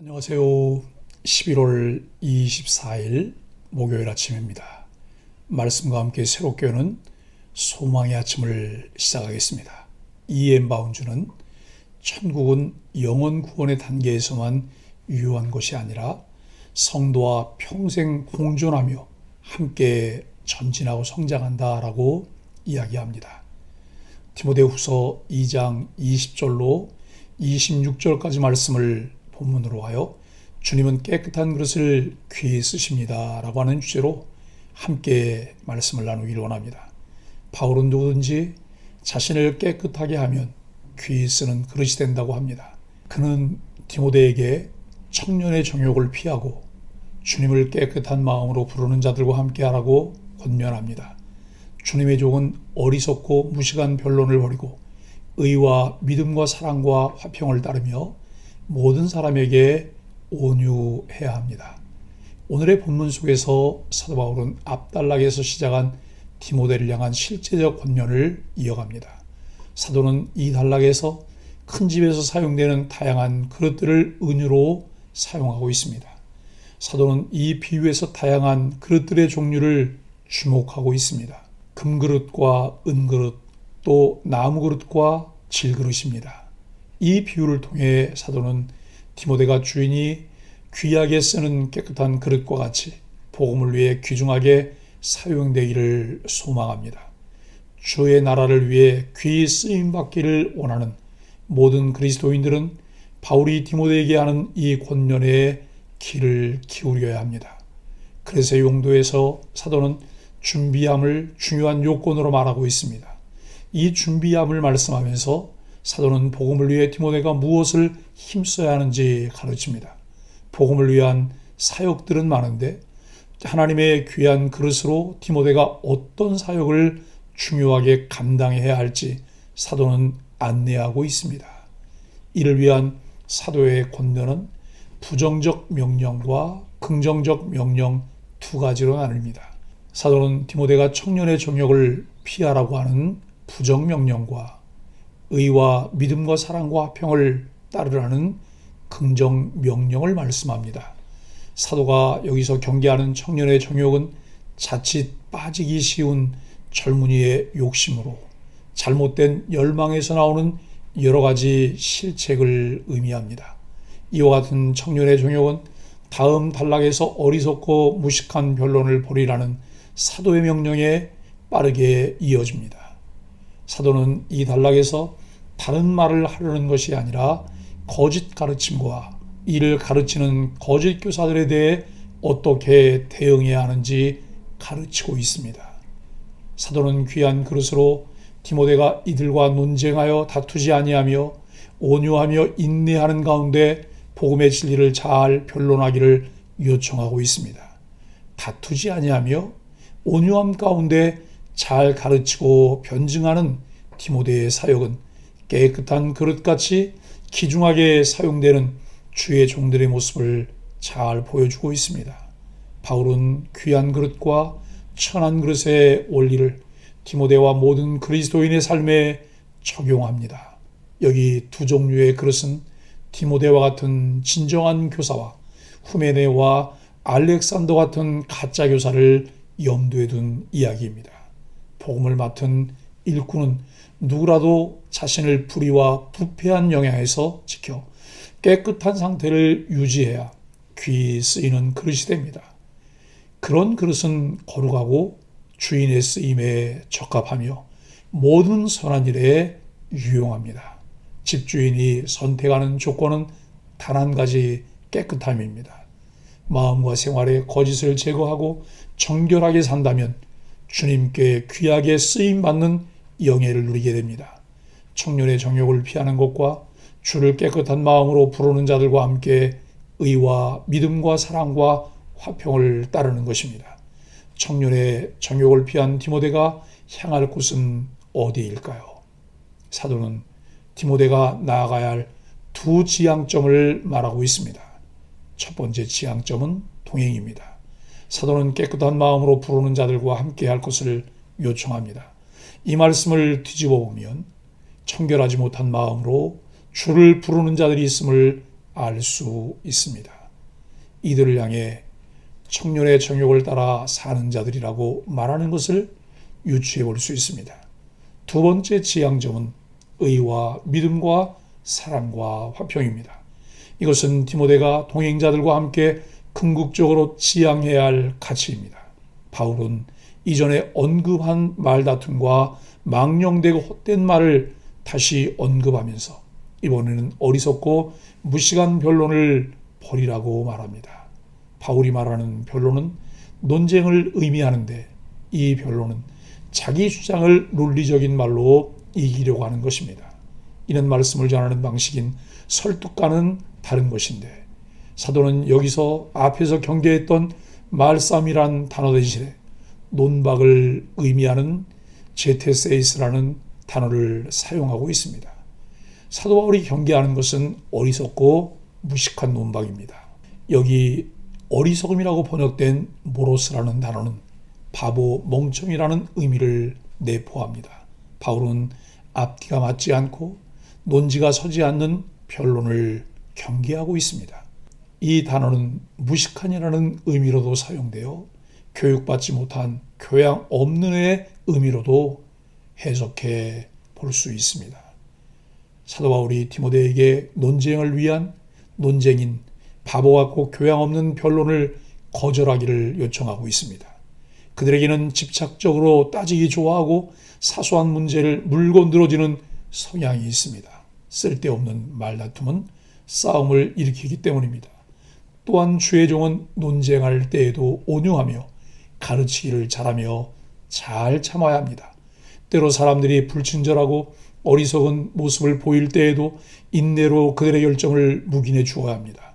안녕하세요. 11월 24일 목요일 아침입니다. 말씀과 함께 새롭게 여는 소망의 아침을 시작하겠습니다. E.M. 바운주는 천국은 영원 구원의 단계에서만 유효한 것이 아니라 성도와 평생 공존하며 함께 전진하고 성장한다라고 이야기합니다. 디모데후서 2장 20절로 26절까지 말씀을 본문으로 하여 주님은 깨끗한 그릇을 귀히 쓰십니다 라고 하는 주제로 함께 말씀을 나누기를 원합니다. 바울은 누구든지 자신을 깨끗하게 하면 귀히 쓰는 그릇이 된다고 합니다. 그는 디모데에게 청년의 정욕을 피하고 주님을 깨끗한 마음으로 부르는 자들과 함께하라고 권면합니다. 주님의 종은 어리석고 무식한 변론을 버리고 의와 믿음과 사랑과 화평을 따르며 모든 사람에게 온유해야 합니다. 오늘의 본문 속에서 사도 바울은 앞단락에서 시작한 디모데를 향한 실제적 권면을 이어갑니다. 사도는 이 단락에서 큰 집에서 사용되는 다양한 그릇들을 은유로 사용하고 있습니다. 사도는 이 비유에서 다양한 그릇들의 종류를 주목하고 있습니다. 금그릇과 은그릇, 또 나무그릇과 질그릇입니다. 이 비유를 통해 사도는 디모데가 주인이 귀하게 쓰는 깨끗한 그릇과 같이 복음을 위해 귀중하게 사용되기를 소망합니다. 주의 나라를 위해 귀히 쓰임받기를 원하는 모든 그리스도인들은 바울이 디모데에게 하는 이 권면에 귀를 기울여야 합니다. 그래서 용도에서 사도는 준비함을 중요한 요건으로 말하고 있습니다. 이 준비함을 말씀하면서 사도는 복음을 위해 디모데가 무엇을 힘써야 하는지 가르칩니다. 복음을 위한 사역들은 많은데 하나님의 귀한 그릇으로 디모데가 어떤 사역을 중요하게 감당해야 할지 사도는 안내하고 있습니다. 이를 위한 사도의 권면은 부정적 명령과 긍정적 명령 두 가지로 나뉩니다. 사도는 디모데가 청년의 정욕을 피하라고 하는 부정명령과 의와 믿음과 사랑과 화평을 따르라는 긍정명령을 말씀합니다. 사도가 여기서 경계하는 청년의 정욕은 자칫 빠지기 쉬운 젊은이의 욕심으로 잘못된 열망에서 나오는 여러 가지 실책을 의미합니다. 이와 같은 청년의 정욕은 다음 단락에서 어리석고 무식한 변론을 벌이라는 사도의 명령에 빠르게 이어집니다. 사도는 이 단락에서 다른 말을 하려는 것이 아니라 거짓 가르침과 이를 가르치는 거짓 교사들에 대해 어떻게 대응해야 하는지 가르치고 있습니다. 사도는 귀한 그릇으로 디모데가 이들과 논쟁하여 다투지 아니하며 온유하며 인내하는 가운데 복음의 진리를 잘 변론하기를 요청하고 있습니다. 다투지 아니하며 온유함 가운데 잘 가르치고 변증하는 디모데의 사역은 깨끗한 그릇같이 귀중하게 사용되는 주의 종들의 모습을 잘 보여주고 있습니다. 바울은 귀한 그릇과 천한 그릇의 원리를 디모데와 모든 그리스도인의 삶에 적용합니다. 여기 두 종류의 그릇은 디모데와 같은 진정한 교사와 후메네와 알렉산더 같은 가짜 교사를 염두에 둔 이야기입니다. 복음을 맡은 일꾼은 누구라도 자신을 불의와 부패한 영향에서 지켜 깨끗한 상태를 유지해야 귀히 쓰이는 그릇이 됩니다. 그런 그릇은 거룩하고 주인의 쓰임에 적합하며 모든 선한 일에 유용합니다. 집주인이 선택하는 조건은 단 한 가지 깨끗함입니다. 마음과 생활에 거짓을 제거하고 정결하게 산다면 주님께 귀하게 쓰임받는 영예를 누리게 됩니다. 청년의 정욕을 피하는 것과 주를 깨끗한 마음으로 부르는 자들과 함께 의와 믿음과 사랑과 화평을 따르는 것입니다. 청년의 정욕을 피한 디모데가 향할 곳은 어디일까요? 사도는 디모데가 나아가야 할 두 지향점을 말하고 있습니다. 첫 번째 지향점은 동행입니다. 사도는 깨끗한 마음으로 부르는 자들과 함께 할 것을 요청합니다. 이 말씀을 뒤집어 보면 청결하지 못한 마음으로 주를 부르는 자들이 있음을 알 수 있습니다. 이들을 향해 청년의 정욕을 따라 사는 자들이라고 말하는 것을 유추해 볼 수 있습니다. 두 번째 지향점은 의와 믿음과 사랑과 화평입니다. 이것은 디모데가 동행자들과 함께 궁극적으로 지향해야 할 가치입니다. 바울은 이전에 언급한 말다툼과 망령되고 헛된 말을 다시 언급하면서 이번에는 어리석고 무식한 변론을 버리라고 말합니다. 바울이 말하는 변론은 논쟁을 의미하는데 이 변론은 자기 주장을 논리적인 말로 이기려고 하는 것입니다. 이는 말씀을 전하는 방식인 설득과는 다른 것인데 사도는 여기서 앞에서 경계했던 말싸움이란 단어 대신에 논박을 의미하는 제테세이스라는 단어를 사용하고 있습니다. 사도 바울이 경계하는 것은 어리석고 무식한 논박입니다. 여기 어리석음이라고 번역된 모로스라는 단어는 바보, 멍청이라는 의미를 내포합니다. 바울은 앞뒤가 맞지 않고 논지가 서지 않는 변론을 경계하고 있습니다. 이 단어는 무식한이라는 의미로도 사용되어 교육받지 못한 교양 없는의 의미로도 해석해 볼 수 있습니다. 사도 바울이 디모데에게 논쟁을 위한 논쟁인 바보 같고 교양 없는 변론을 거절하기를 요청하고 있습니다. 그들에게는 집착적으로 따지기 좋아하고 사소한 문제를 물고 늘어지는 성향이 있습니다. 쓸데없는 말다툼은 싸움을 일으키기 때문입니다. 또한 주의 종은 논쟁할 때에도 온유하며 가르치기를 잘하며 잘 참아야 합니다. 때로 사람들이 불친절하고 어리석은 모습을 보일 때에도 인내로 그들의 열정을 묵인해 주어야 합니다.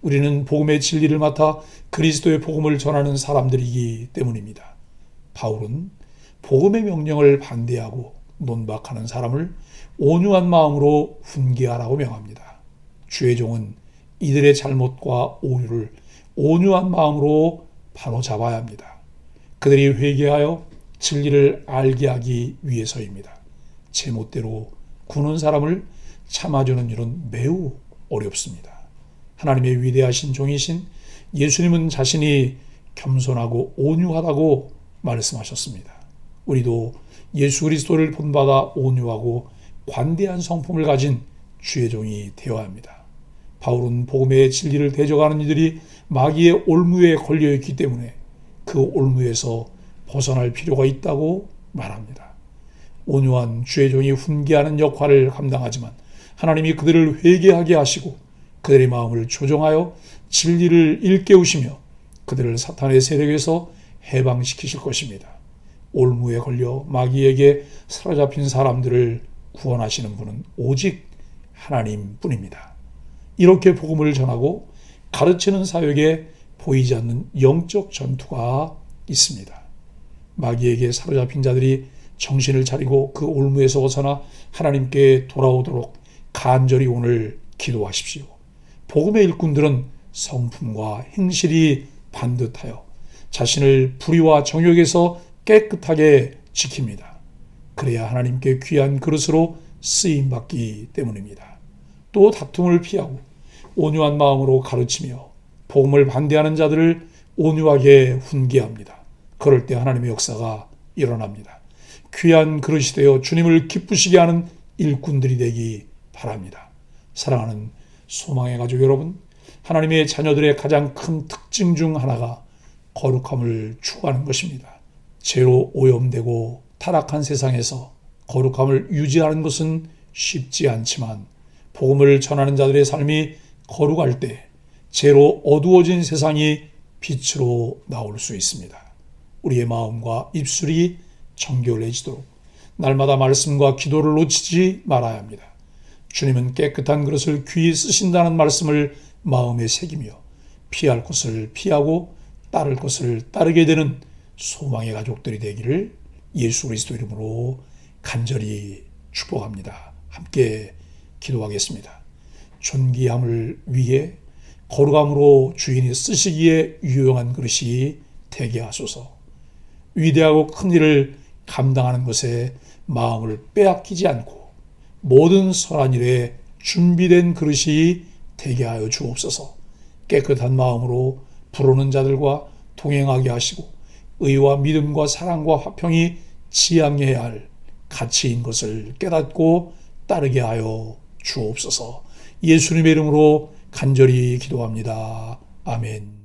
우리는 복음의 진리를 맡아 그리스도의 복음을 전하는 사람들이기 때문입니다. 바울은 복음의 명령을 반대하고 논박하는 사람을 온유한 마음으로 훈계하라고 명합니다. 주의 종은 이들의 잘못과 오류를 온유한 마음으로 바로잡아야 합니다. 그들이 회개하여 진리를 알게 하기 위해서입니다. 제멋대로 구는 사람을 참아주는 일은 매우 어렵습니다. 하나님의 위대하신 종이신 예수님은 자신이 겸손하고 온유하다고 말씀하셨습니다. 우리도 예수 그리스도를 본받아 온유하고 관대한 성품을 가진 주의 종이 되어야 합니다. 바울은 복음의 진리를 대적하는 이들이 마귀의 올무에 걸려있기 때문에 그 올무에서 벗어날 필요가 있다고 말합니다. 온유한 주의 종이 훈계하는 역할을 감당하지만 하나님이 그들을 회개하게 하시고 그들의 마음을 조정하여 진리를 일깨우시며 그들을 사탄의 세력에서 해방시키실 것입니다. 올무에 걸려 마귀에게 사로잡힌 사람들을 구원하시는 분은 오직 하나님뿐입니다. 이렇게 복음을 전하고 가르치는 사역에 보이지 않는 영적 전투가 있습니다. 마귀에게 사로잡힌 자들이 정신을 차리고 그 올무에서 벗어나 하나님께 돌아오도록 간절히 오늘 기도하십시오. 복음의 일꾼들은 성품과 행실이 반듯하여 자신을 불의와 정욕에서 깨끗하게 지킵니다. 그래야 하나님께 귀한 그릇으로 쓰임받기 때문입니다. 또 다툼을 피하고 온유한 마음으로 가르치며 복음을 반대하는 자들을 온유하게 훈계합니다. 그럴 때 하나님의 역사가 일어납니다. 귀한 그릇이 되어 주님을 기쁘시게 하는 일꾼들이 되기 바랍니다. 사랑하는 소망의 가족 여러분, 하나님의 자녀들의 가장 큰 특징 중 하나가 거룩함을 추구하는 것입니다. 죄로 오염되고 타락한 세상에서 거룩함을 유지하는 것은 쉽지 않지만 복음을 전하는 자들의 삶이 거룩할 때 죄로 어두워진 세상이 빛으로 나올 수 있습니다. 우리의 마음과 입술이 정결해지도록 날마다 말씀과 기도를 놓치지 말아야 합니다. 주님은 깨끗한 그릇을 귀히 쓰신다는 말씀을 마음에 새기며 피할 것을 피하고 따를 것을 따르게 되는 소망의 가족들이 되기를 예수 그리스도 이름으로 간절히 축복합니다. 함께 기도하겠습니다. 존귀함을 위해 거룩함으로 주인이 쓰시기에 유용한 그릇이 되게 하소서. 위대하고 큰 일을 감당하는 것에 마음을 빼앗기지 않고 모든 선한 일에 준비된 그릇이 되게 하여 주옵소서. 깨끗한 마음으로 부르는 자들과 동행하게 하시고 의와 믿음과 사랑과 화평이 지향해야 할 가치인 것을 깨닫고 따르게 하여 주옵소서. 예수님의 이름으로 간절히 기도합니다. 아멘.